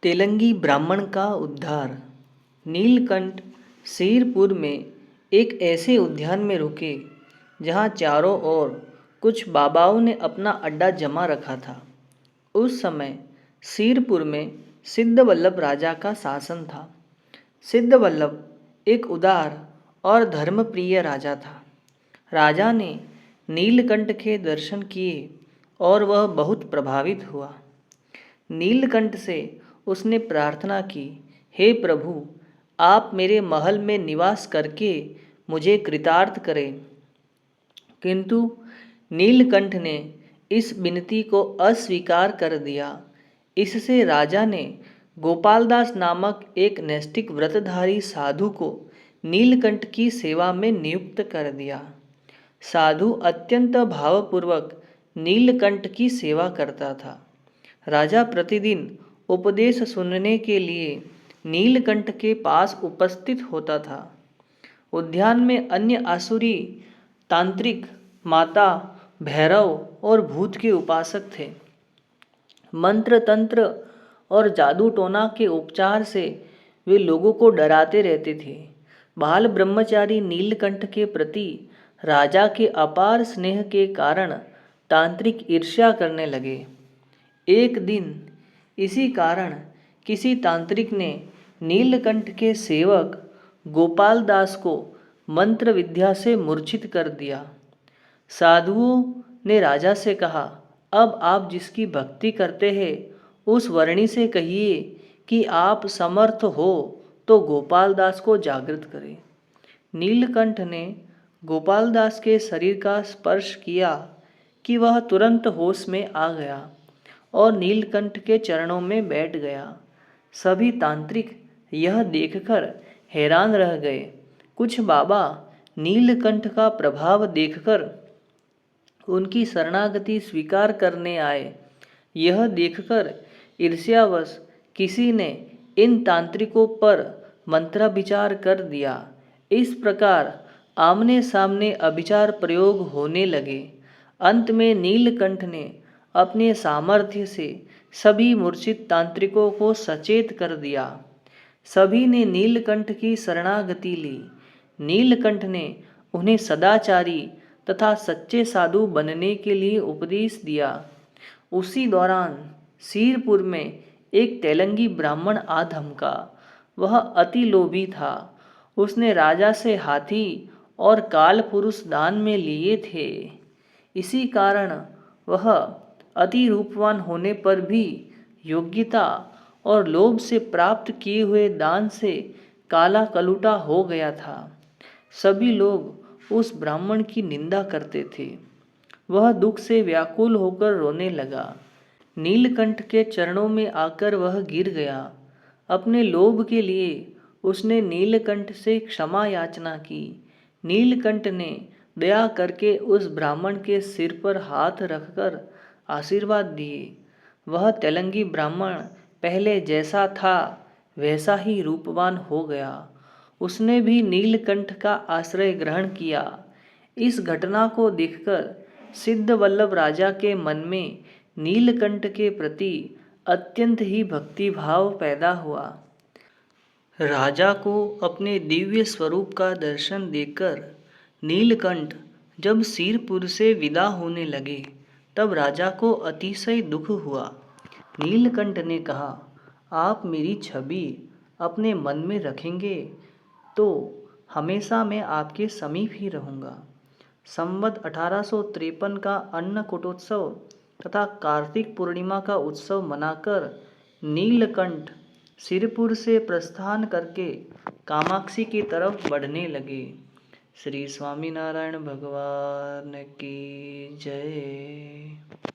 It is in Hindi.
तेलंगी ब्राह्मण का उद्धार। नीलकंठ सिरपुर में एक ऐसे उद्यान में रुके जहाँ चारों ओर कुछ बाबाओं ने अपना अड्डा जमा रखा था। उस समय सिरपुर में सिद्धवल्लभ राजा का शासन था। सिद्धवल्लभ एक उदार और धर्मप्रिय राजा था। राजा ने नीलकंठ के दर्शन किए और वह बहुत प्रभावित हुआ। नीलकंठ से उसने प्रार्थना की, हे प्रभु, आप मेरे महल में निवास करके मुझे कृतार्थ करें। किंतु नीलकंठ ने इस विनती को अस्वीकार कर दिया। इससे राजा ने गोपालदास नामक एक नैष्ठिक व्रतधारी साधु को नीलकंठ की सेवा में नियुक्त कर दिया। साधु अत्यंत भावपूर्वक नीलकंठ की सेवा करता था। राजा प्रतिदिन उपदेश सुनने के लिए नीलकंठ के पास उपस्थित होता था। उद्यान में अन्य आसुरी तांत्रिक, माता, भैरव और भूत के उपासक थे। मंत्र तंत्र और जादू टोना के उपचार से वे लोगों को डराते रहते थे। बाल ब्रह्मचारी नीलकंठ के प्रति राजा के अपार स्नेह के कारण तांत्रिक ईर्ष्या करने लगे। एक दिन इसी कारण किसी तांत्रिक ने नीलकंठ के सेवक गोपाल दास को मंत्र विद्या से मूर्छित कर दिया। साधुओं ने राजा से कहा, अब आप जिसकी भक्ति करते हैं उस वर्णी से कहिए कि आप समर्थ हो तो गोपाल दास को जागृत करें। नीलकंठ ने गोपाल दास के शरीर का स्पर्श किया कि वह तुरंत होश में आ गया और नीलकंठ के चरणों में बैठ गया। सभी तांत्रिक यह देखकर हैरान रह गए। कुछ बाबा नीलकंठ का प्रभाव देखकर उनकी शरणागति स्वीकार करने आए। यह देखकर ईर्ष्यावश किसी ने इन तांत्रिकों पर मंत्राभिचार कर दिया। इस प्रकार आमने सामने अभिचार प्रयोग होने लगे। अंत में नीलकंठ ने अपने सामर्थ्य से सभी मूर्छित तांत्रिकों को सचेत कर दिया। सभी ने नीलकंठ की शरणागति ली। नीलकंठ ने उन्हें सदाचारी तथा सच्चे साधु बनने के लिए उपदेश दिया। उसी दौरान सिरपुर में एक तेलंगी ब्राह्मण आ धमका। वह अति लोभी था। उसने राजा से हाथी और काल पुरुष दान में लिए थे। इसी कारण वह अति रूपवान होने पर भी योग्यता और लोभ से प्राप्त किए हुए दान से काला कलूटा हो गया था। सभी लोग उस ब्राह्मण की निंदा करते थे। वह दुख से व्याकुल होकर रोने लगा। नीलकंठ के चरणों में आकर वह गिर गया। अपने लोभ के लिए उसने नीलकंठ से क्षमा याचना की। नीलकंठ ने दया करके उस ब्राह्मण के सिर पर हाथ रखकर आशीर्वाद दिए। वह तेलंगी ब्राह्मण पहले जैसा था वैसा ही रूपवान हो गया। उसने भी नीलकंठ का आश्रय ग्रहण किया। इस घटना को देखकर सिद्धवल्लभ राजा के मन में नीलकंठ के प्रति अत्यंत ही भक्तिभाव पैदा हुआ। राजा को अपने दिव्य स्वरूप का दर्शन देकर नीलकंठ जब सिरपुर से विदा होने लगे तब राजा को अतिशय दुख हुआ। नीलकंठ ने कहा, आप मेरी छवि अपने मन में रखेंगे तो हमेशा मैं आपके समीप ही रहूँगा। संवत 1853 का अन्नकूटोत्सव तथा कार्तिक पूर्णिमा का उत्सव मनाकर नीलकंठ सिरपुर से प्रस्थान करके कामाक्षी की तरफ बढ़ने लगे। श्री स्वामीनारायण भगवान की जय।